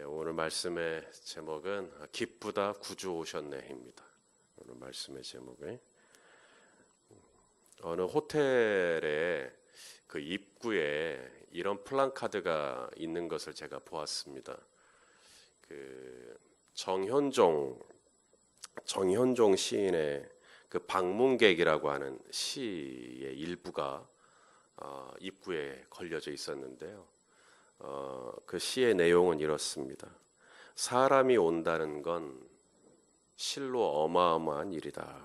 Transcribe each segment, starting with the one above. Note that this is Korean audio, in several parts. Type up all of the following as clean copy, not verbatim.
오늘 말씀의 제목은 기쁘다 구주 오셨네입니다. 오늘 말씀의 제목은 어느 호텔의 그 입구에 이런 플랜카드가 있는 것을 제가 보았습니다. 그 정현종 시인의 그 방문객이라고 하는 시의 일부가 입구에 걸려져 있었는데요. 그 시의 내용은 이렇습니다. 사람이 온다는 건 실로 어마어마한 일이다.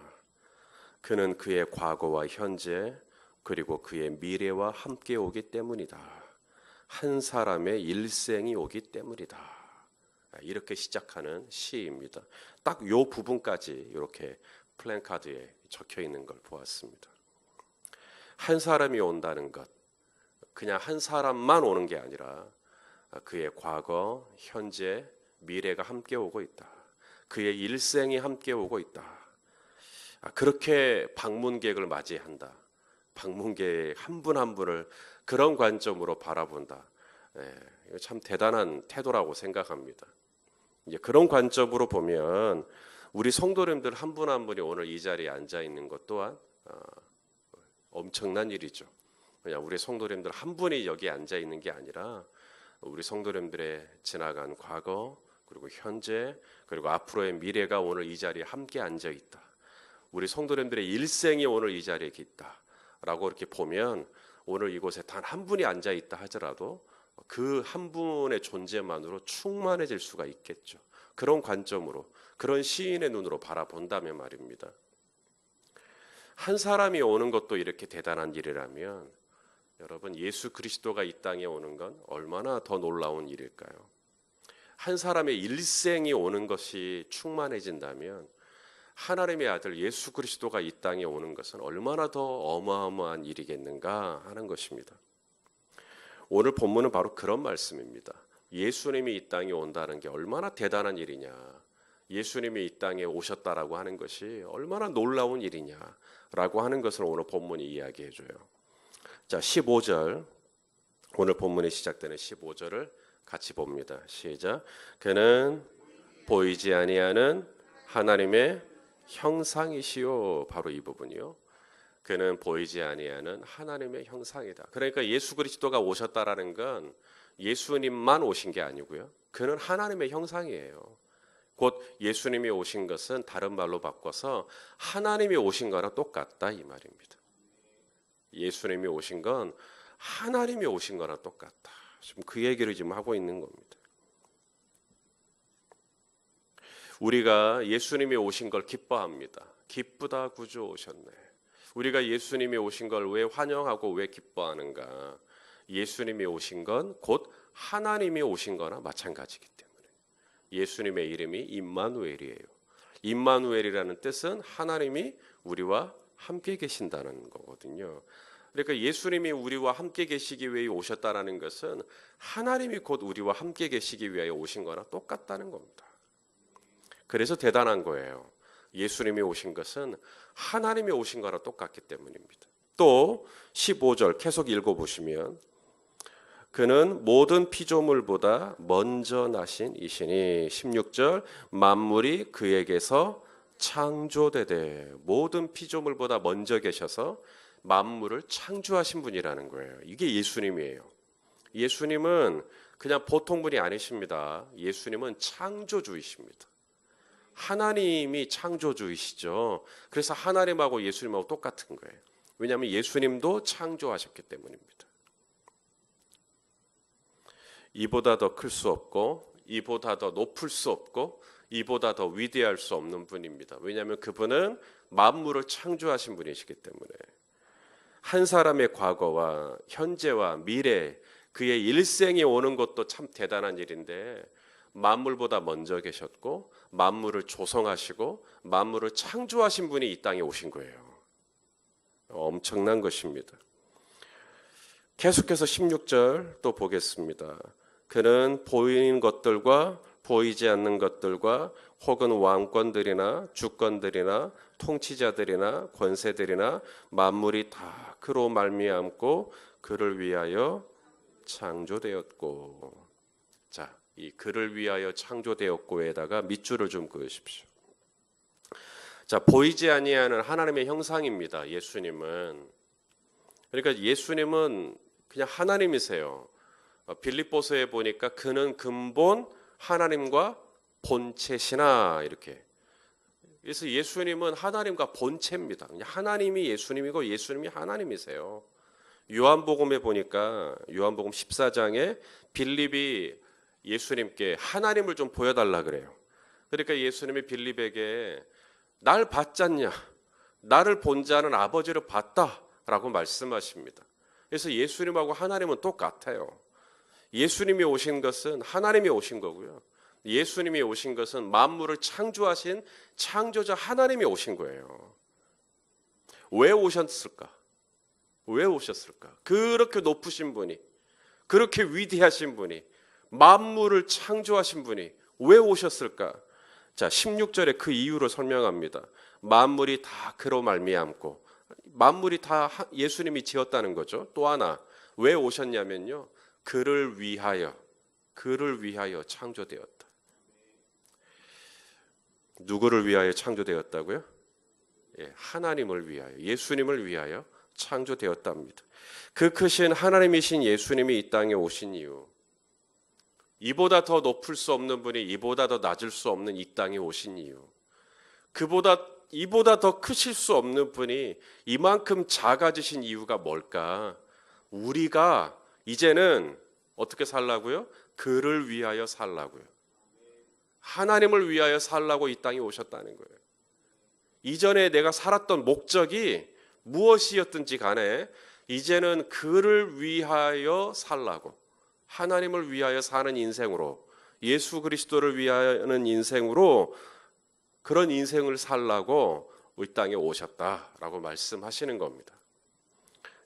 그는 그의 과거와 현재 그리고 그의 미래와 함께 오기 때문이다. 한 사람의 일생이 오기 때문이다. 이렇게 시작하는 시입니다. 딱 이 부분까지 이렇게 플랜카드에 적혀 있는 걸 보았습니다. 한 사람이 온다는 것, 그냥 한 사람만 오는 게 아니라 그의 과거, 현재, 미래가 함께 오고 있다. 그의 일생이 함께 오고 있다. 그렇게 방문객을 맞이한다. 방문객 한 분 한 분을 그런 관점으로 바라본다. 이거 참 대단한 태도라고 생각합니다. 이제 그런 관점으로 보면 우리 성도님들 한 분 한 분이 오늘 이 자리에 앉아 있는 것 또한 엄청난 일이죠. 그냥 우리 성도님들 한 분이 여기 앉아 있는 게 아니라 우리 성도님들의 지나간 과거 그리고 현재 그리고 앞으로의 미래가 오늘 이 자리에 함께 앉아 있다. 우리 성도님들의 일생이 오늘 이 자리에 있다라고 이렇게 보면 오늘 이곳에 단 한 분이 앉아 있다 하더라도 그 한 분의 존재만으로 충만해질 수가 있겠죠. 그런 관점으로 그런 시인의 눈으로 바라본다면 말입니다. 한 사람이 오는 것도 이렇게 대단한 일이라면 여러분 예수 그리스도가 이 땅에 오는 건 얼마나 더 놀라운 일일까요? 한 사람의 일생이 오는 것이 충만해진다면 하나님의 아들 예수 그리스도가 이 땅에 오는 것은 얼마나 더 어마어마한 일이겠는가 하는 것입니다. 오늘 본문은 바로 그런 말씀입니다. 예수님이 이 땅에 온다는 게 얼마나 대단한 일이냐, 예수님이 이 땅에 오셨다라고 하는 것이 얼마나 놀라운 일이냐라고 하는 것을 오늘 본문이 이야기해 줘요. 자, 15절, 오늘 본문이 시작되는 15절을 같이 봅니다. 시작. 그는 보이지 아니하는 하나님의 형상이시요. 바로 이 부분이요. 그는 보이지 아니하는 하나님의 형상이다. 그러니까 예수 그리스도가 오셨다라는 건 예수님만 오신 게 아니고요. 그는 하나님의 형상이에요. 곧 예수님이 오신 것은 다른 말로 바꿔서 하나님이 오신 거랑 똑같다 이 말입니다. 예수님이 오신 건 하나님이 오신 거랑 똑같다. 지금 그 얘기를 지금 하고 있는 겁니다. 우리가 예수님이 오신 걸 기뻐합니다. 기쁘다 구주 오셨네. 우리가 예수님이 오신 걸 왜 환영하고 왜 기뻐하는가? 예수님이 오신 건 곧 하나님이 오신 거나 마찬가지이기 때문에 예수님의 이름이 임마누엘이에요. 임마누엘이라는 뜻은 하나님이 우리와 함께 계신다는 거거든요. 그러니까 예수님이 우리와 함께 계시기 위해 오셨다는 것은 하나님이 곧 우리와 함께 계시기 위하여 오신 거나 똑같다는 겁니다. 그래서 대단한 거예요. 예수님이 오신 것은 하나님이 오신 거나 똑같기 때문입니다. 또 15절 계속 읽어보시면 그는 모든 피조물보다 먼저 나신 이시니 16절 만물이 그에게서 창조되되 모든 피조물보다 먼저 계셔서 만물을 창조하신 분이라는 거예요. 이게 예수님이에요. 예수님은 그냥 보통 분이 아니십니다. 예수님은 창조주이십니다. 하나님이 창조주이시죠. 그래서 하나님하고 예수님하고 똑같은 거예요. 왜냐하면 예수님도 창조하셨기 때문입니다. 이보다 더 클 수 없고 이보다 더 높을 수 없고 이보다 더 위대할 수 없는 분입니다. 왜냐하면 그분은 만물을 창조하신 분이시기 때문에 한 사람의 과거와 현재와 미래 그의 일생이 오는 것도 참 대단한 일인데 만물보다 먼저 계셨고 만물을 조성하시고 만물을 창조하신 분이 이 땅에 오신 거예요. 엄청난 것입니다. 계속해서 16절 또 보겠습니다. 그는 보이는 것들과 보이지 않는 것들과 혹은 왕권들이나 주권들이나 통치자들이나 권세들이나 만물이 다 그로 말미암고 그를 위하여 창조되었고 자, 이 그를 위하여 창조되었고에다가 밑줄을 좀 그으십시오. 자, 보이지 아니하는 하나님의 형상입니다. 예수님은. 그러니까 예수님은 그냥 하나님이세요. 빌립보서에 보니까 그는 근본 하나님과 본체시나 이렇게. 그래서 예수님은 하나님과 본체입니다. 그냥 하나님이 예수님이고 예수님이 하나님이세요. 요한복음에 보니까 요한복음 14장에 빌립이 예수님께 하나님을 좀 보여달라 그래요. 그러니까 예수님이 빌립에게 날 봤잖냐, 나를 본 자는 아버지를 봤다라고 말씀하십니다. 그래서 예수님하고 하나님은 똑같아요. 예수님이 오신 것은 하나님이 오신 거고요. 예수님이 오신 것은 만물을 창조하신 창조자 하나님이 오신 거예요. 왜 오셨을까? 왜 오셨을까? 그렇게 높으신 분이, 그렇게 위대하신 분이, 만물을 창조하신 분이 왜 오셨을까? 자, 16절에 그 이유를 설명합니다. 만물이 다 그로 말미암고, 만물이 다 예수님이 지었다는 거죠. 또 하나 왜 오셨냐면요, 그를 위하여 창조되었다. 누구를 위하여 창조되었다고요? 예, 하나님을 위하여, 예수님을 위하여 창조되었답니다. 그 크신 하나님이신 예수님이 이 땅에 오신 이유, 이보다 더 높을 수 없는 분이 이보다 더 낮을 수 없는 이 땅에 오신 이유, 이보다 더 크실 수 없는 분이 이만큼 작아지신 이유가 뭘까? 우리가 이제는 어떻게 살라고요? 그를 위하여 살라고요. 하나님을 위하여 살라고 이 땅에 오셨다는 거예요. 이전에 내가 살았던 목적이 무엇이었든지 간에 이제는 그를 위하여 살라고, 하나님을 위하여 사는 인생으로, 예수 그리스도를 위하여는 인생으로, 그런 인생을 살라고 이 땅에 오셨다라고 말씀하시는 겁니다.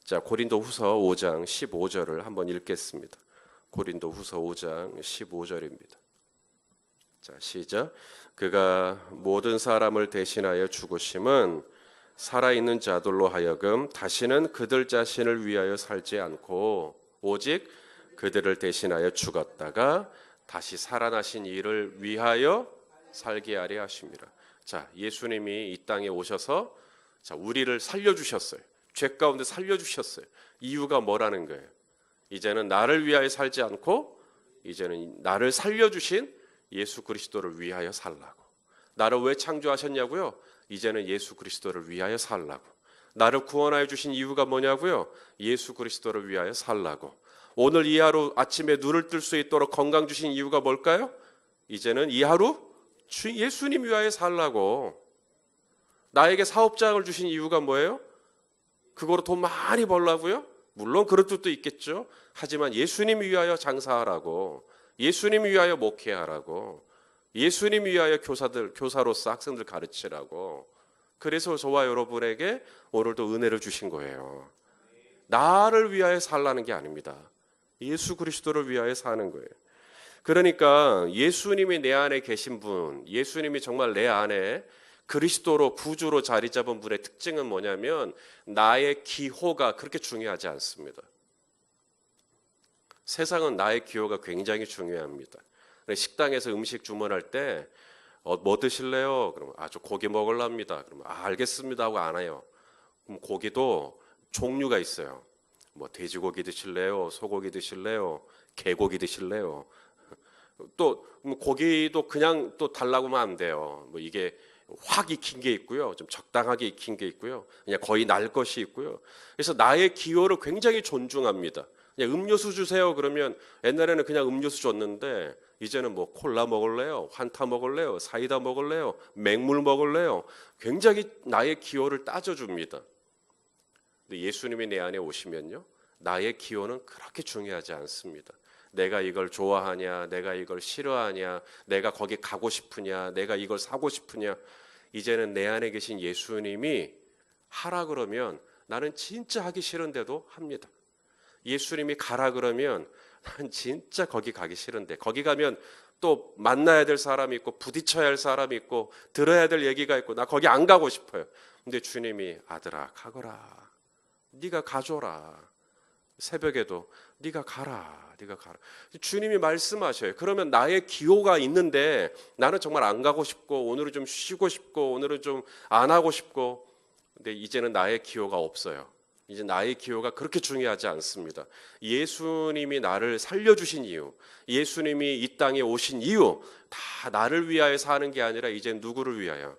자, 고린도후서 5장 15절을 한번 읽겠습니다. 고린도후서 5장 15절입니다. 자, 시작. 그가 모든 사람을 대신하여 죽으심은 살아있는 자들로 하여금 다시는 그들 자신을 위하여 살지 않고 오직 그들을 대신하여 죽었다가 다시 살아나신 이를 위하여 살게 하려 하십니다. 자, 예수님이 이 땅에 오셔서 자, 우리를 살려주셨어요. 죄 가운데 살려주셨어요. 이유가 뭐라는 거예요? 이제는 나를 위하여 살지 않고 이제는 나를 살려주신 예수 그리스도를 위하여 살라고. 나를 왜 창조하셨냐고요? 이제는 예수 그리스도를 위하여 살라고. 나를 구원하여 주신 이유가 뭐냐고요? 예수 그리스도를 위하여 살라고. 오늘 이 하루 아침에 눈을 뜰 수 있도록 건강 주신 이유가 뭘까요? 이제는 이 하루 예수님 위하여 살라고. 나에게 사업장을 주신 이유가 뭐예요? 그거로 돈 많이 벌라고요? 물론 그런 뜻도 있겠죠. 하지만 예수님 위하여 장사하라고, 예수님 위하여 목회하라고, 예수님 위하여 교사로서 학생들 가르치라고. 그래서 저와 여러분에게 오늘도 은혜를 주신 거예요. 나를 위하여 살라는 게 아닙니다. 예수 그리스도를 위하여 사는 거예요. 그러니까 예수님이 내 안에 계신 분, 예수님이 정말 내 안에 그리스도로 구주로 자리 잡은 분의 특징은 뭐냐면 나의 기호가 그렇게 중요하지 않습니다. 세상은 나의 기호가 굉장히 중요합니다. 식당에서 음식 주문할 때 뭐 드실래요? 그러면 저 고기 먹으랍니다. 그러면 알겠습니다 하고 안 해요. 그럼 고기도 종류가 있어요. 뭐 돼지고기 드실래요? 소고기 드실래요? 개고기 드실래요? 또 고기도 그냥 또 달라고 하면 안 돼요. 뭐 이게 확 익힌 게 있고요, 좀 적당하게 익힌 게 있고요, 그냥 거의 날 것이 있고요. 그래서 나의 기호를 굉장히 존중합니다. 그냥 음료수 주세요 그러면 옛날에는 그냥 음료수 줬는데 이제는 뭐 콜라 먹을래요? 환타 먹을래요? 사이다 먹을래요? 맹물 먹을래요? 굉장히 나의 기호를 따져줍니다. 근데 예수님이 내 안에 오시면요, 나의 기호는 그렇게 중요하지 않습니다. 내가 이걸 좋아하냐, 내가 이걸 싫어하냐, 내가 거기 가고 싶으냐, 내가 이걸 사고 싶으냐. 이제는 내 안에 계신 예수님이 하라 그러면 나는 진짜 하기 싫은데도 합니다. 예수님이 가라 그러면 난 진짜 거기 가기 싫은데, 거기 가면 또 만나야 될 사람이 있고 부딪혀야 할 사람이 있고 들어야 될 얘기가 있고 나 거기 안 가고 싶어요. 근데 주님이 아들아 가거라, 네가 가줘라, 새벽에도 네가 가라, 네가 가라. 주님이 말씀하셔요. 그러면 나의 기호가 있는데 나는 정말 안 가고 싶고 오늘은 좀 쉬고 싶고 오늘은 좀 안 하고 싶고, 근데 이제는 나의 기호가 없어요. 이제 나의 기호가 그렇게 중요하지 않습니다. 예수님이 나를 살려주신 이유, 예수님이 이 땅에 오신 이유, 다 나를 위하여 사는 게 아니라 이제 누구를 위하여?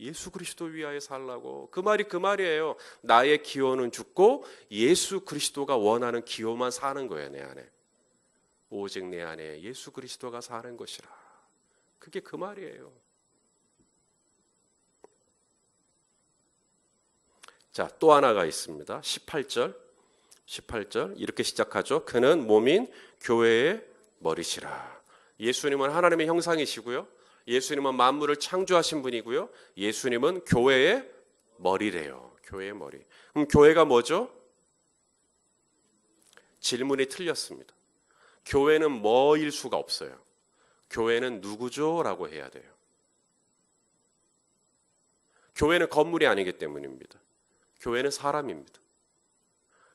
예수 그리스도 위하여 살라고. 그 말이 그 말이에요. 나의 기호는 죽고 예수 그리스도가 원하는 기호만 사는 거예요. 내 안에. 오직 내 안에 예수 그리스도가 사는 것이라. 그게 그 말이에요. 자, 또 하나가 있습니다. 18절 이렇게 시작하죠. 그는 몸인 교회의 머리시라. 예수님은 하나님의 형상이시고요. 예수님은 만물을 창조하신 분이고요. 예수님은 교회의 머리래요. 교회의 머리. 그럼 교회가 뭐죠? 질문이 틀렸습니다. 교회는 뭐일 수가 없어요. 교회는 누구죠? 라고 해야 돼요. 교회는 건물이 아니기 때문입니다. 교회는 사람입니다.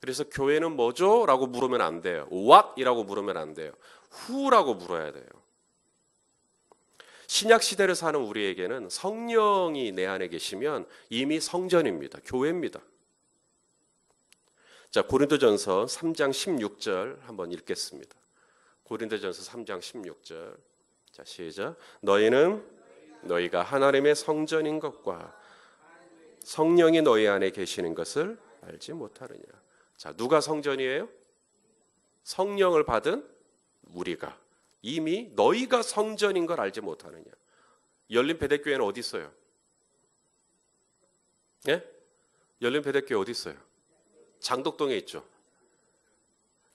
그래서 교회는 뭐죠? 라고 물으면 안 돼요. What? 이라고 물으면 안 돼요. Who라고 물어야 돼요. 신약 시대를 사는 우리에게는 성령이 내 안에 계시면 이미 성전입니다. 교회입니다. 자, 고린도전서 3장 16절 한번 읽겠습니다. 고린도전서 3장 16절. 자, 시작. 너희가 하나님의 성전인 것과 성령이 너희 안에 계시는 것을 알지 못하느냐. 자, 누가 성전이에요? 성령을 받은 우리가. 이미 너희가 성전인 걸 알지 못하느냐. 열린 베델교회는 어디 있어요? 예? 열린 베델교회 어디 있어요? 장덕동에 있죠.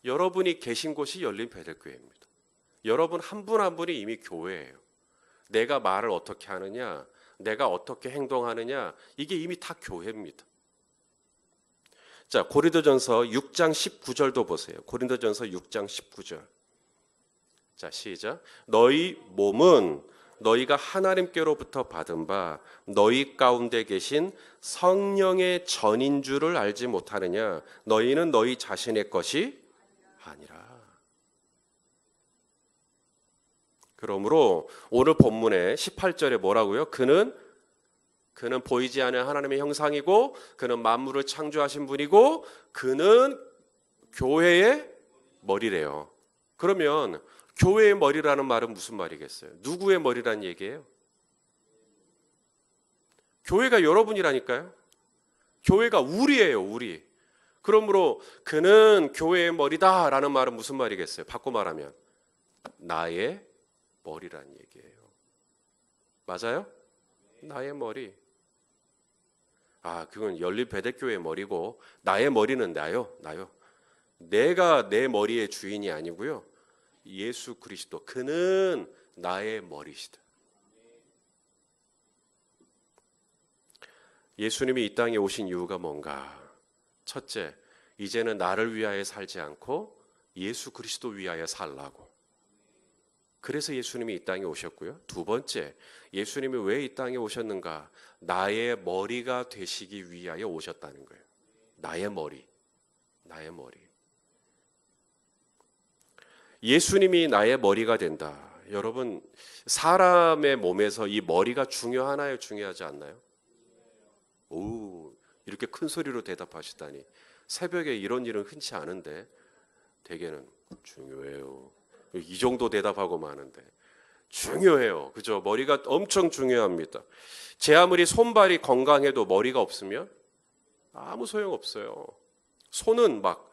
여러분이 계신 곳이 열린 베델교회입니다. 여러분 한 분 한 분이 이미 교회예요. 내가 말을 어떻게 하느냐, 내가 어떻게 행동하느냐, 이게 이미 다 교회입니다. 자, 고린도전서 6장 19절도 보세요. 고린도전서 6장 19절. 자, 시작. 너희 몸은 너희가 하나님께로부터 받은 바 너희 가운데 계신 성령의 전인 줄을 알지 못하느냐. 너희는 너희 자신의 것이 아니라. 그러므로 오늘 본문의 18절에 뭐라고요? 그는 보이지 않는 하나님의 형상이고 그는 만물을 창조하신 분이고 그는 교회의 머리래요. 그러면 교회의 머리라는 말은 무슨 말이겠어요? 누구의 머리라는 얘기예요? 교회가 여러분이라니까요. 교회가 우리예요, 우리. 그러므로 그는 교회의 머리다라는 말은 무슨 말이겠어요? 바꿔 말하면 나의 머리라는 얘기예요. 맞아요? 나의 머리. 아, 그건 열린 베델교회의 머리고 나의 머리는 나요. 내가 내 머리의 주인이 아니고요. 예수 그리스도, 그는 나의 머리시다. 예수님이 이 땅에 오신 이유가 뭔가? 첫째, 이제는 나를 위하여 살지 않고 예수 그리스도 위하여 살라고. 그래서 예수님이 이 땅에 오셨고요. 두 번째, 예수님이 왜 이 땅에 오셨는가? 나의 머리가 되시기 위하여 오셨다는 거예요. 나의 머리. 예수님이 나의 머리가 된다. 여러분, 사람의 몸에서 이 머리가 중요하나요? 중요하지 않나요? 오, 이렇게 큰 소리로 대답하시다니. 새벽에 이런 일은 흔치 않은데 대개는 중요해요. 이 정도 대답하고 마는데 중요해요. 그죠? 머리가 엄청 중요합니다. 제 아무리 손발이 건강해도 머리가 없으면 아무 소용 없어요. 손은 막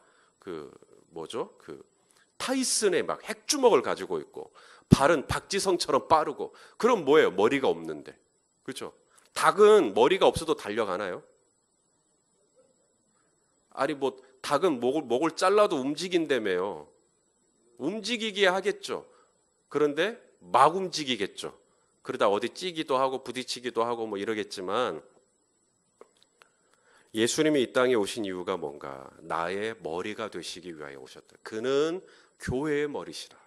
타이슨의 막 핵주먹을 가지고 있고 발은 박지성처럼 빠르고 그럼 뭐예요? 머리가 없는데. 그렇죠? 닭은 머리가 없어도 달려가나요? 아니 뭐 닭은 목을 잘라도 움직인다며요. 움직이게 하겠죠. 그런데 막 움직이겠죠. 그러다 어디 찌기도 하고 부딪히기도 하고 뭐 이러겠지만 예수님이 이 땅에 오신 이유가 뭔가? 나의 머리가 되시기 위하여 오셨다. 그는 교회의 머리시라.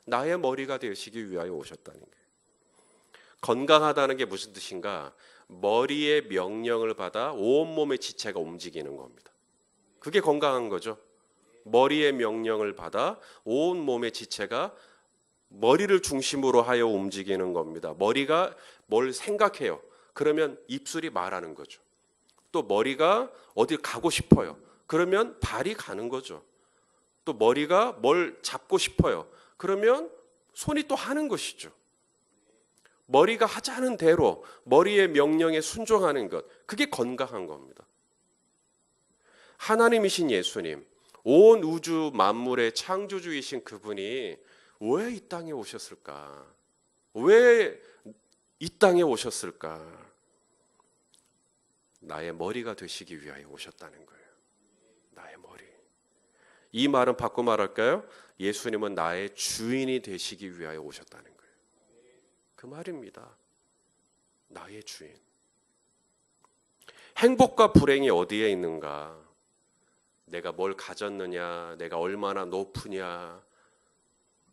나의 머리가 되시기 위하여 오셨다는 거예요. 건강하다는 게 무슨 뜻인가? 머리의 명령을 받아 온몸의 지체가 움직이는 겁니다. 그게 건강한 거죠. 머리의 명령을 받아 온 몸의 지체가 머리를 중심으로 하여 움직이는 겁니다. 머리가 뭘 생각해요. 그러면 입술이 말하는 거죠. 또 머리가 어딜 가고 싶어요. 그러면 발이 가는 거죠. 또 머리가 뭘 잡고 싶어요. 그러면 손이 또 하는 것이죠. 머리가 하자는 대로 머리의 명령에 순종하는 것, 그게 건강한 겁니다. 하나님이신 예수님, 온 우주 만물의 창조주이신 그분이 왜 이 땅에 오셨을까? 왜 이 땅에 오셨을까? 나의 머리가 되시기 위하여 오셨다는 거예요. 나의 머리. 이 말은 바꿔 말할까요? 예수님은 나의 주인이 되시기 위하여 오셨다는 거예요. 그 말입니다. 나의 주인. 행복과 불행이 어디에 있는가? 내가 뭘 가졌느냐? 내가 얼마나 높으냐?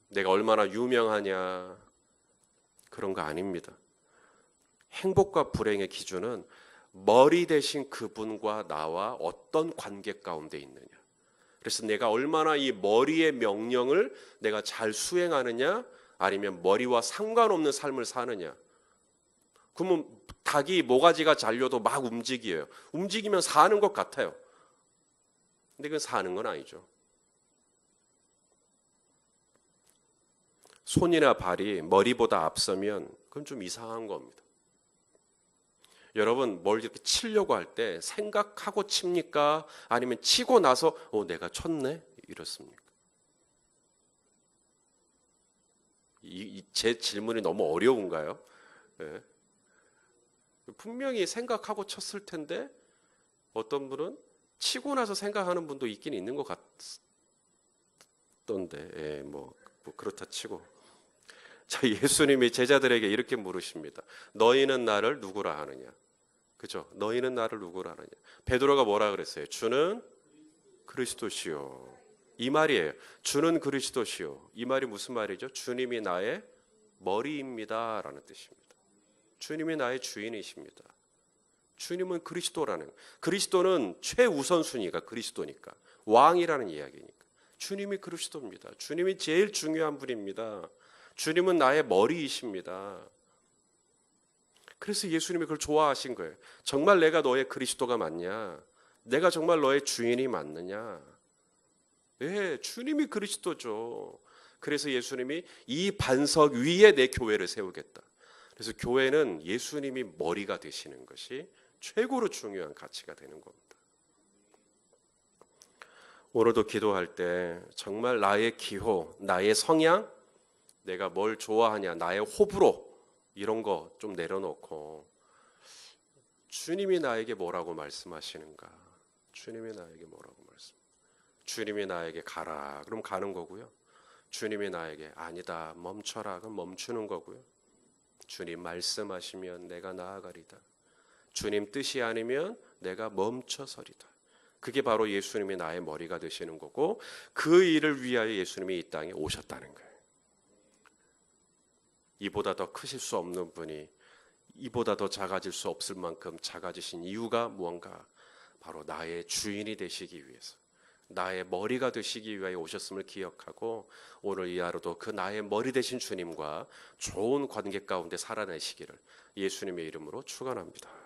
내가 얼마나 유명하냐? 그런 거 아닙니다. 행복과 불행의 기준은 머리 대신 그분과 나와 어떤 관계 가운데 있느냐. 그래서 내가 얼마나 이 머리의 명령을 내가 잘 수행하느냐, 아니면 머리와 상관없는 삶을 사느냐. 그러면 닭이 모가지가 잘려도 막 움직여요. 움직이면 사는 것 같아요. 근데 그건 사는 건 아니죠. 손이나 발이 머리보다 앞서면 그건 좀 이상한 겁니다. 여러분, 뭘 이렇게 치려고 할 때 생각하고 칩니까? 아니면 치고 나서 내가 쳤네? 이렇습니까? 제 질문이 너무 어려운가요? 네. 분명히 생각하고 쳤을 텐데 어떤 분은 치고 나서 생각하는 분도 있긴 있는 것 같던데, 예, 뭐 그렇다 치고. 자, 예수님이 제자들에게 이렇게 물으십니다. 너희는 나를 누구라 하느냐? 그죠? 너희는 나를 누구라 하느냐? 베드로가 뭐라 그랬어요? 주는 그리스도시요. 이 말이에요. 주는 그리스도시요. 이 말이 무슨 말이죠? 주님이 나의 머리입니다라는 뜻입니다. 주님이 나의 주인이십니다. 주님은 그리스도라는, 그리스도는 최우선순위가 그리스도니까, 왕이라는 이야기니까. 주님이 그리스도입니다. 주님이 제일 중요한 분입니다. 주님은 나의 머리이십니다. 그래서 예수님이 그걸 좋아하신 거예요. 정말 내가 너의 그리스도가 맞냐? 내가 정말 너의 주인이 맞느냐? 네, 주님이 그리스도죠. 그래서 예수님이 이 반석 위에 내 교회를 세우겠다. 그래서 교회는 예수님이 머리가 되시는 것이 최고로 중요한 가치가 되는 겁니다. 오늘도 기도할 때 정말 나의 기호, 나의 성향, 내가 뭘 좋아하냐, 나의 호불호 이런 거 좀 내려놓고 주님이 나에게 뭐라고 말씀하시는가? 주님이 나에게 뭐라고 주님이 나에게 가라. 그럼 가는 거고요. 주님이 나에게 아니다. 멈춰라. 그럼 멈추는 거고요. 주님 말씀하시면 내가 나아가리다. 주님 뜻이 아니면 내가 멈춰서리다. 그게 바로 예수님이 나의 머리가 되시는 거고 그 일을 위하여 예수님이 이 땅에 오셨다는 거예요. 이보다 더 크실 수 없는 분이 이보다 더 작아질 수 없을 만큼 작아지신 이유가 무언가? 바로 나의 주인이 되시기 위해서, 나의 머리가 되시기 위하여 오셨음을 기억하고 오늘 이 하루도 그 나의 머리 되신 주님과 좋은 관계 가운데 살아내시기를 예수님의 이름으로 축원합니다.